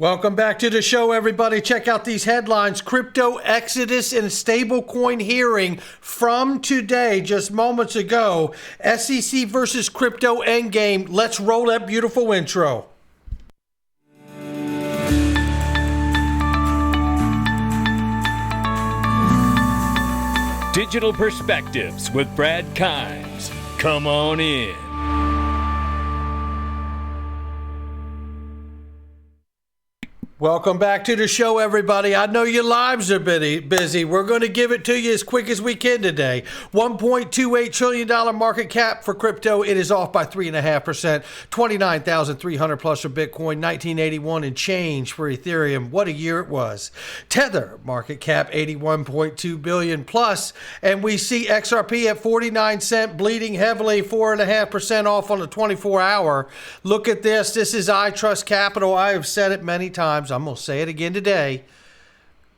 Welcome back to the show, everybody. Check out these headlines. Crypto exodus and stablecoin hearing from today, just moments ago. SEC versus crypto endgame. Let's roll that beautiful intro. Digital Perspectives with Brad Kimes. Come on in. Welcome back to the show, everybody. I know your lives are busy. We're going to give it to you as quick as we can today. $1.28 trillion market cap for crypto. It is off by 3.5%. 29,300 plus for Bitcoin. 1981 and change for Ethereum. What a year it was. Tether market cap 81.2 billion plus, and we see XRP at 49 cent, bleeding heavily, 4.5% off on the 24-hour. Look at this. This is iTrust Capital. I have said it many times. I'm going to say it again today.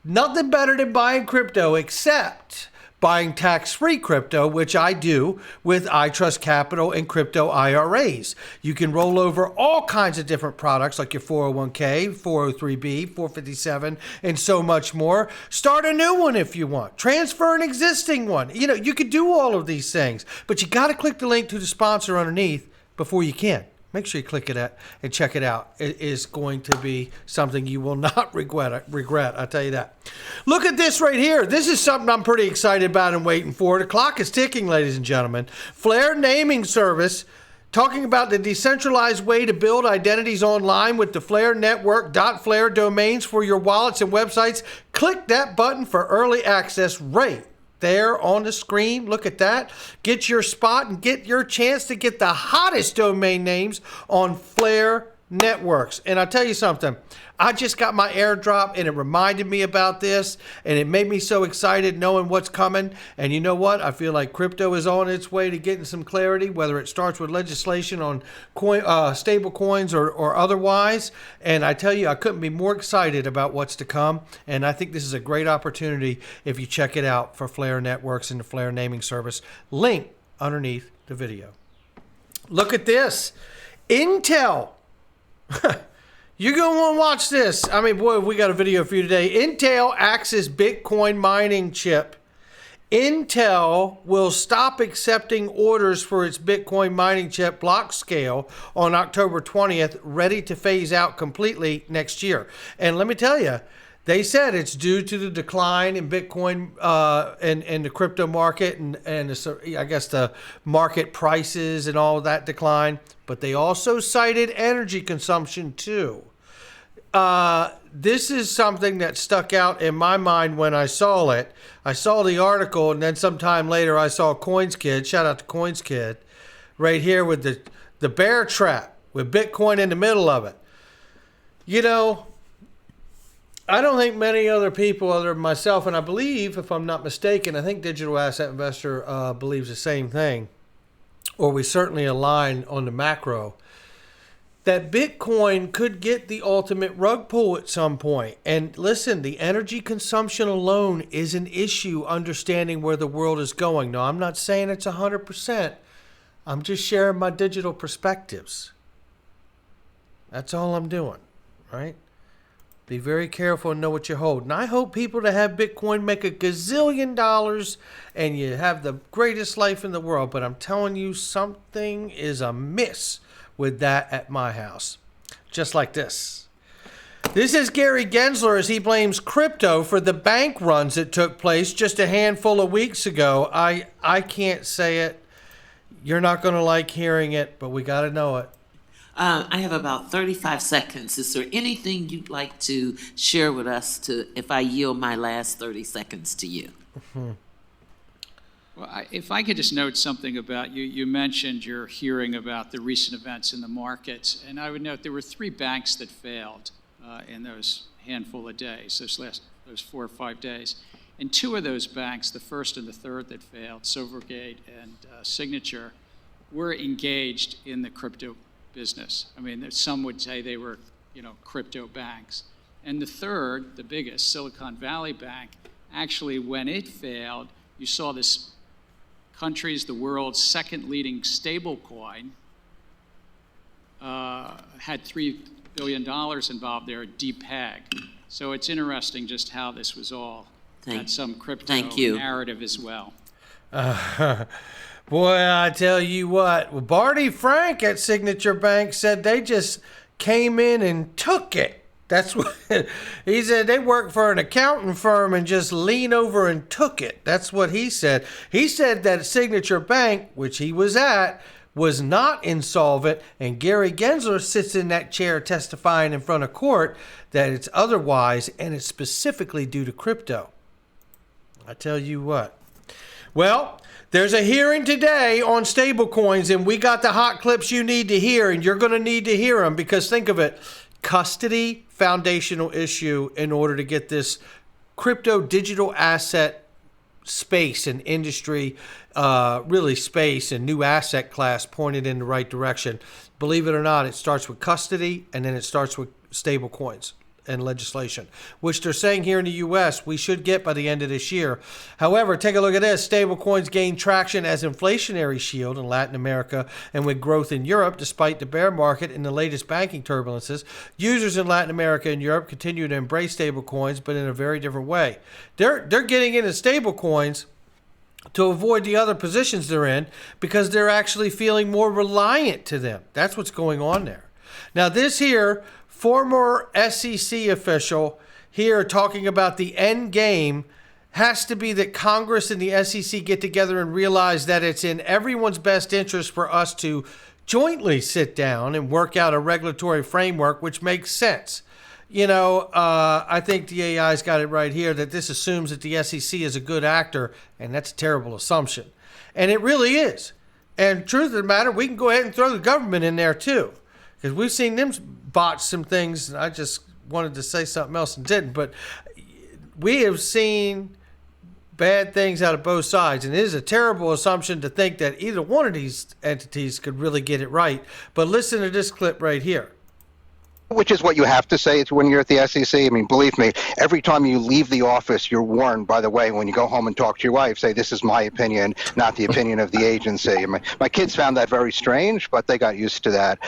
Nothing better than buying crypto except buying tax-free crypto, which I do with iTrust Capital and crypto IRAs. You can roll over all kinds of different products like your 401k, 403b, 457, and so much more. Start a new one if you want. Transfer an existing one. You know, you could do all of these things, but you got to click the link to the sponsor underneath before you can. Make sure you click it and check it out. It is going to be something you will not regret. I'll tell you that. Look at this right here. This is something I'm pretty excited about and waiting for. The clock is ticking, ladies and gentlemen. Flare Naming Service, talking about the decentralized way to build identities online with the Flare Network. .flare domains for your wallets and websites. Click that button for early access right there on the screen. Look at that. Get your spot and get your chance to get the hottest domain names on Flare Networks. And I'll tell you something. I just got my airdrop and it reminded me about this and it made me so excited knowing what's coming. And you know what? I feel like crypto is on its way to getting some clarity, whether it starts with legislation on stable coins or otherwise. And I tell you, I couldn't be more excited about what's to come. And I think this is a great opportunity if you check it out for Flare Networks and the Flare Naming Service. Link underneath the video. Look at this. Intel. You're going to want to watch this. I mean, boy, we got a video for you today. Intel Axis Bitcoin mining chip. Intel will stop accepting orders for its Bitcoin mining chip Blockscale on October 20th, ready to phase out completely next year. And let me tell you, they said it's due to the decline in Bitcoin and the crypto market and I guess the market prices and all of that decline. But they also cited energy consumption too. This is something that stuck out in my mind when I saw it. I saw the article, and then sometime later I saw CoinsKid. Shout out to CoinsKid, right here with the bear trap with Bitcoin in the middle of it. You know, I don't think many other people other than myself, and I believe, if I'm not mistaken, I think Digital Asset Investor believes the same thing, or we certainly align on the macro, that Bitcoin could get the ultimate rug pull at some point. And listen, the energy consumption alone is an issue understanding where the world is going. No, I'm not saying it's 100%. I'm just sharing my digital perspectives. That's all I'm doing, right? Be very careful and know what you hold. And I hope people that have Bitcoin make $1 gazillion and you have the greatest life in the world. But I'm telling you, something is amiss with that at my house. Just like this. This is Gary Gensler as he blames crypto for the bank runs that took place just a handful of weeks ago. I can't say it. You're not going to like hearing it, but we got to know it. I have about 35 seconds. Is there anything you'd like to share with us if I yield my last 30 seconds to you? Mm-hmm. Well, if I could just note something about you. You mentioned your hearing about the recent events in the markets, and I would note there were 3 banks that failed in those handful of days, those 4 or 5 days. And 2 of those banks, the first and the third that failed, Silvergate and Signature, were engaged in the crypto business. I mean, some would say they were, crypto banks. And the third, the biggest, Silicon Valley Bank, actually, when it failed, you saw this country's, the world's second leading stable coin, had 3 billion involved there, DPAG. So it's interesting just how this was all had some crypto Thank you. narrative as well. Boy, I tell you what, Barney Frank at Signature Bank said they just came in and took it. That's what he said. They worked for an accounting firm and just leaned over and took it. That's what he said. He said that Signature Bank, which he was at, was not insolvent, and Gary Gensler sits in that chair testifying in front of court that it's otherwise, and it's specifically due to crypto. I tell you what. Well, there's a hearing today on stablecoins, and we got the hot clips you need to hear, and you're going to need to hear them because think of it, custody, foundational issue in order to get this crypto digital asset space and industry, really space and new asset class pointed in the right direction. Believe it or not, it starts with custody and then it starts with stable coins and legislation, which they're saying here in the U.S. we should get by the end of this year. However, take a look at this. Stable coins gain traction as inflationary shield in Latin America and with growth in Europe, despite the bear market and the latest banking turbulences. Users in Latin America and Europe continue to embrace stable coins, but in a very different way. They're getting into stable coins to avoid the other positions they're in because they're actually feeling more reliant to them. That's what's going on there. Now, this here, former SEC official here talking about the end game has to be that Congress and the SEC get together and realize that it's in everyone's best interest for us to jointly sit down and work out a regulatory framework which makes sense. You know, I think the AI's got it right here that this assumes that the SEC is a good actor, and that's a terrible assumption. And it really is. And truth of the matter, we can go ahead and throw the government in there too, because we've seen them botch some things. I just wanted to say something else and didn't, but we have seen bad things out of both sides, and it is a terrible assumption to think that either one of these entities could really get it right. But listen to this clip right here. Which is what you have to say when you're at the SEC. I mean, believe me, every time you leave the office, you're warned, by the way, when you go home and talk to your wife, say, this is my opinion, not the opinion of the agency. My kids found that very strange, but they got used to that.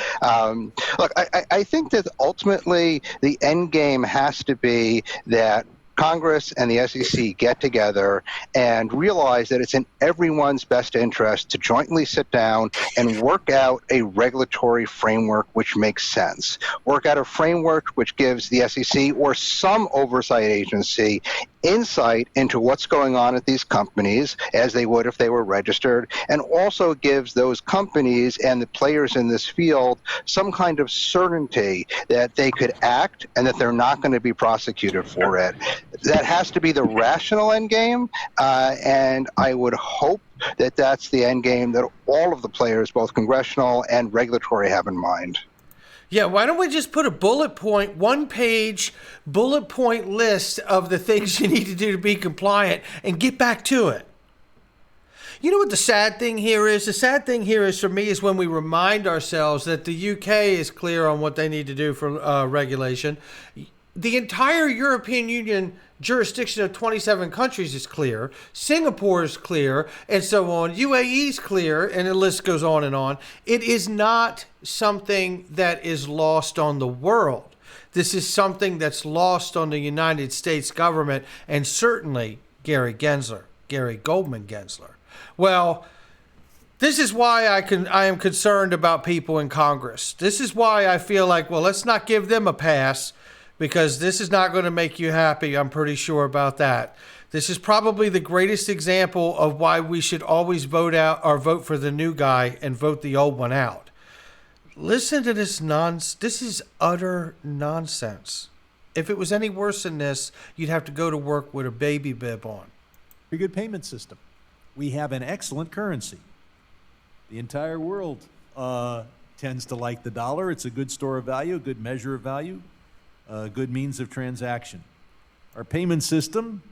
Look, I think that ultimately the end game has to be that Congress and the SEC get together and realize that it's in everyone's best interest to jointly sit down and work out a regulatory framework which makes sense. Work out a framework which gives the SEC or some oversight agency insight into what's going on at these companies, as they would if they were registered, and also gives those companies and the players in this field some kind of certainty that they could act and that they're not going to be prosecuted for it. That has to be the rational end game, and I would hope that that's the end game that all of the players, both congressional and regulatory, have in mind. Yeah, why don't we just put a bullet point, one-page bullet point list of the things you need to do to be compliant and get back to it? You know what the sad thing here is? The sad thing here is, for me, is when we remind ourselves that the UK is clear on what they need to do for regulation. The entire European Union jurisdiction of 27 countries is clear. Singapore is clear, and so on. UAE is clear, and the list goes on and on. It is not something that is lost on the world. This is something that's lost on the United States government, and certainly Gary Goldman Gensler. Well, this is why I am concerned about people in Congress. This is why I feel like, well, let's not give them a pass, because this is not going to make you happy. I'm pretty sure about that. This is probably the greatest example of why we should always vote out or vote for the new guy and vote the old one out. Listen to this nonsense. This is utter nonsense. If it was any worse than this, you'd have to go to work with a baby bib on. Very good payment system. We have an excellent currency. The entire world tends to like the dollar. It's a good store of value, a good measure of value, a good means of transaction. Our payment system,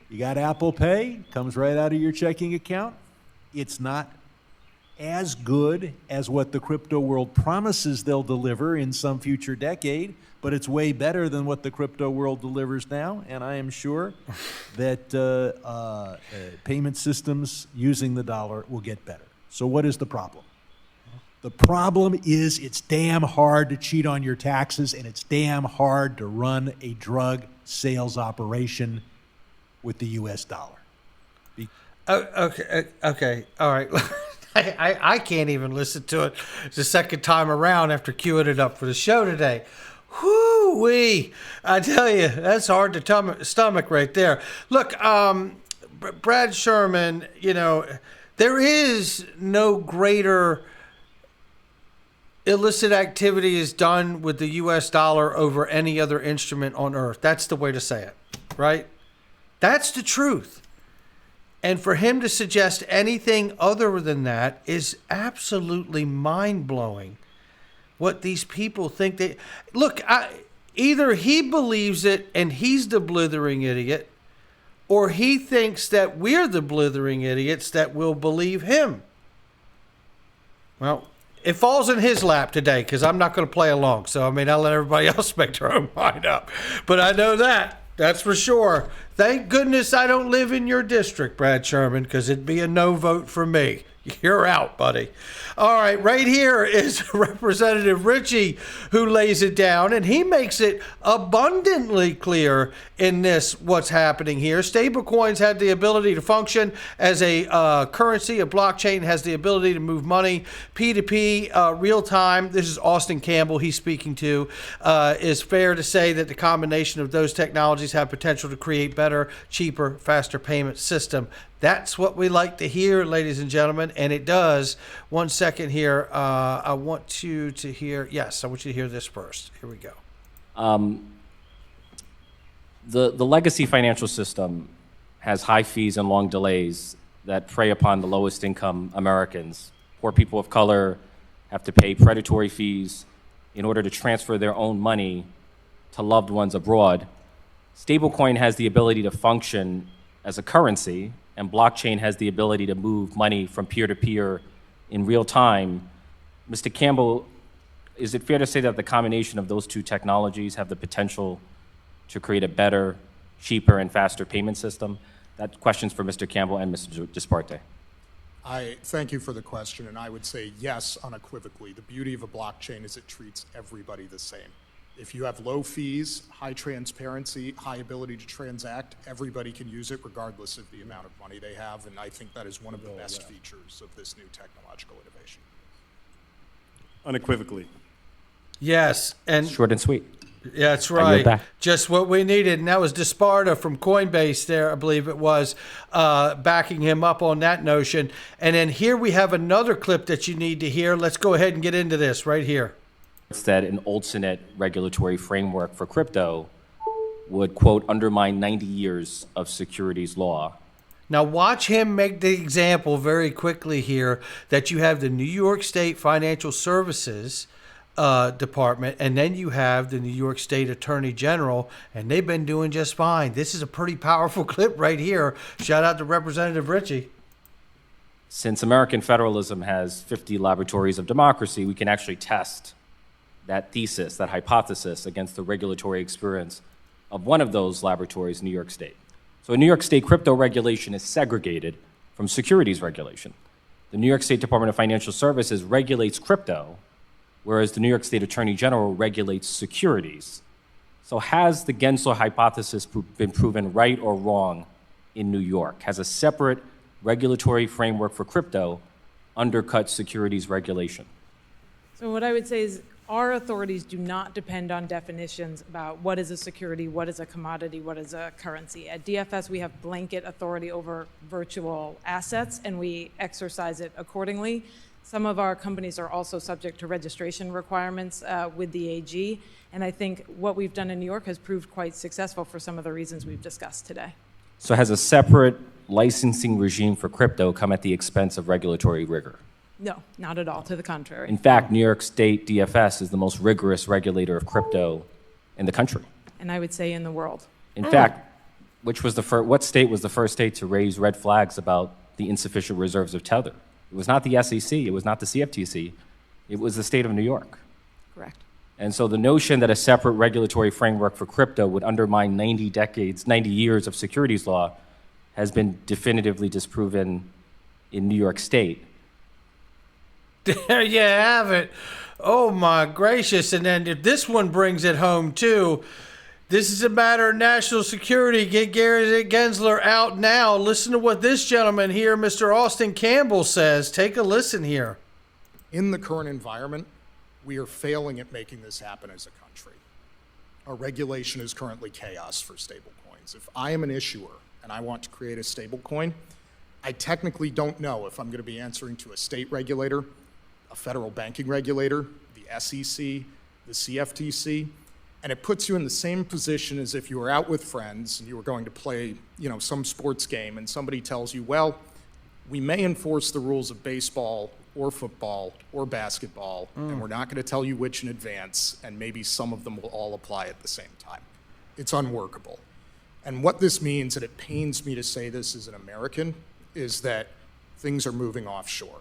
you got Apple Pay, comes right out of your checking account. It's not as good as what the crypto world promises they'll deliver in some future decade, but it's way better than what the crypto world delivers now, and I am sure that payment systems using the dollar will get better. So what is the problem? The problem is it's damn hard to cheat on your taxes, and it's damn hard to run a drug sales operation with the U.S. dollar. Okay, all right. I can't even listen to it the second time around after queuing it up for the show today. Whoo-wee. I tell you, that's hard to stomach right there. Look, Brad Sherman, there is no greater illicit activity is done with the U.S. dollar over any other instrument on earth. That's the way to say it, right? That's the truth. And for him to suggest anything other than that is absolutely mind-blowing. What these people think they... Look, either he believes it and he's the blithering idiot, or he thinks that we're the blithering idiots that will believe him. Well, it falls in his lap today because I'm not going to play along. So, I'll let everybody else make their own mind up. But I know that. That's for sure. Thank goodness I don't live in your district, Brad Sherman, because it'd be a no vote for me. You're out, buddy. All right, right here is Representative Ritchie who lays it down, and he makes it abundantly clear in this what's happening here. Stablecoins have the ability to function as a currency. A blockchain has the ability to move money. P2P, real time, this is Austin Campbell he's speaking to, is fair to say that the combination of those technologies have potential to create better, cheaper, faster payment system. That's what we like to hear, ladies and gentlemen, and it does. 1 second here. I want you to hear, yes, I want you to hear this first. Here we go. The legacy financial system has high fees and long delays that prey upon the lowest income Americans. Poor people of color have to pay predatory fees in order to transfer their own money to loved ones abroad. Stablecoin has the ability to function as a currency, and blockchain has the ability to move money from peer-to-peer in real time. Mr. Campbell, is it fair to say that the combination of those two technologies have the potential to create a better, cheaper, and faster payment system? That question's for Mr. Campbell and Mr. Disparte. I thank you for the question, and I would say yes, unequivocally. The beauty of a blockchain is it treats everybody the same. If you have low fees, high transparency, high ability to transact, everybody can use it regardless of the amount of money they have, and I think that is one of the best features of this new technological innovation. Unequivocally. Yes, and Short and sweet. yeah, that's yield right. back. Just what we needed, and that was Disparta from Coinbase there, I believe it was, backing him up on that notion. And then here we have another clip that you need to hear. Let's go ahead and get into this right here. That an alternate regulatory framework for crypto would, quote, undermine 90 years of securities law. Now watch him make the example very quickly here that you have the New York State Financial Services Department, and then you have the New York State Attorney General, and they've been doing just fine. This is a pretty powerful clip right here. Shout out to Representative Ritchie. Since American federalism has 50 laboratories of democracy, we can actually test that thesis, that hypothesis, against the regulatory experience of one of those laboratories, New York State. So in New York State, crypto regulation is segregated from securities regulation. The New York State Department of Financial Services regulates crypto, whereas the New York State Attorney General regulates securities. So has the Gensler hypothesis been proven right or wrong in New York? Has a separate regulatory framework for crypto undercut securities regulation? So what I would say is our authorities do not depend on definitions about what is a security, what is a commodity, what is a currency. At DFS, we have blanket authority over virtual assets, and we exercise it accordingly. Some of our companies are also subject to registration requirements with the AG, and I think what we've done in New York has proved quite successful for some of the reasons we've discussed today. So has a separate licensing regime for crypto come at the expense of regulatory rigor? No, not at all. To the contrary. In fact, New York State DFS is the most rigorous regulator of crypto in the country. And I would say in the world. In fact, what state was the first state to raise red flags about the insufficient reserves of Tether? It was not the SEC, it was not the CFTC, it was the state of New York. Correct. And so the notion that a separate regulatory framework for crypto would undermine 90 years of securities law has been definitively disproven in New York State. There you have it. Oh my gracious. And then if this one brings it home too, this is a matter of national security. Get Gary Gensler out now. Listen to what this gentleman here, Mr. Austin Campbell, says. Take a listen here. In the current environment, we are failing at making this happen as a country. Our regulation is currently chaos for stablecoins. If I am an issuer and I want to create a stablecoin, I technically don't know if I'm going to be answering to a state regulator, a federal banking regulator, the SEC, the CFTC, and it puts you in the same position as if you were out with friends and you were going to play, some sports game, and somebody tells you, well, we may enforce the rules of baseball or football or basketball, and we're not going to tell you which in advance, and maybe some of them will all apply at the same time. It's unworkable. And what this means, and it pains me to say this as an American, is that things are moving offshore.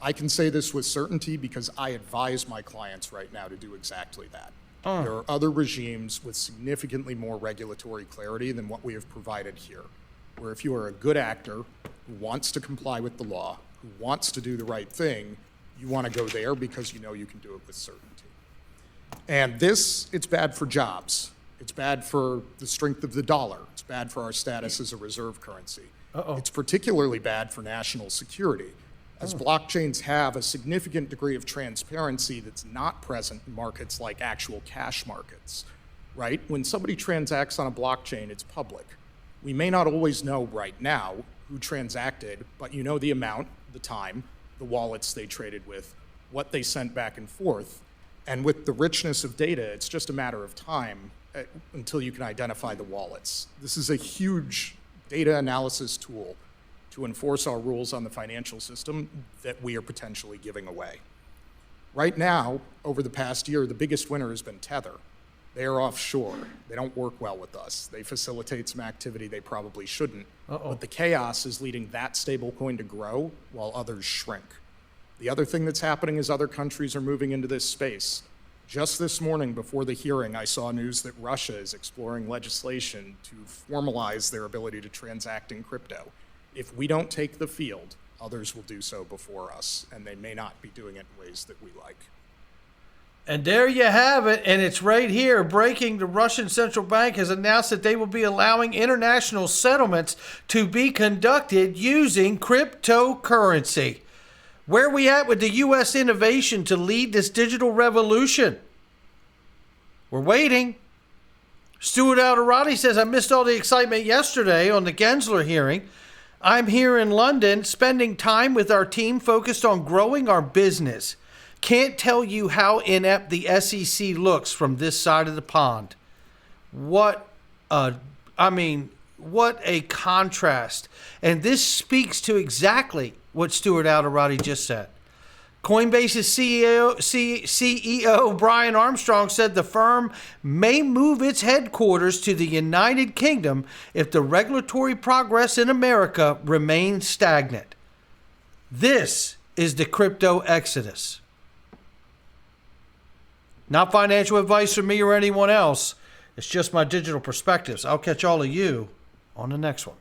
I can say this with certainty because I advise my clients right now to do exactly that. There are other regimes with significantly more regulatory clarity than what we have provided here, where if you are a good actor who wants to comply with the law, who wants to do the right thing, you want to go there because you know you can do it with certainty. And this, it's bad for jobs. It's bad for the strength of the dollar. It's bad for our status as a reserve currency. It's particularly bad for national security, as blockchains have a significant degree of transparency that's not present in markets like actual cash markets, right? When somebody transacts on a blockchain, it's public. We may not always know right now who transacted, but you know the amount, the time, the wallets they traded with, what they sent back and forth. And with the richness of data, it's just a matter of time until you can identify the wallets. This is a huge data analysis tool to enforce our rules on the financial system that we are potentially giving away. Right now, over the past year, the biggest winner has been Tether. They are offshore. They don't work well with us. They facilitate some activity they probably shouldn't. But the chaos is leading that stablecoin to grow while others shrink. The other thing that's happening is other countries are moving into this space. Just this morning before the hearing, I saw news that Russia is exploring legislation to formalize their ability to transact in crypto. If we don't take the field, others will do so before us, and they may not be doing it in ways that we like. And there you have it, and it's right here. Breaking, the Russian Central Bank has announced that they will be allowing international settlements to be conducted using cryptocurrency. Where are we at with the U.S. innovation to lead this digital revolution? We're waiting. Stuart Alderati says, I missed all the excitement yesterday on the Gensler hearing. I'm here in London spending time with our team focused on growing our business. Can't tell you how inept the SEC looks from this side of the pond. What a contrast. And this speaks to exactly what Stuart Alderati just said. Coinbase's CEO Brian Armstrong said the firm may move its headquarters to the United Kingdom if the regulatory progress in America remains stagnant. This is the crypto exodus. Not financial advice from me or anyone else. It's just my digital perspectives. I'll catch all of you on the next one.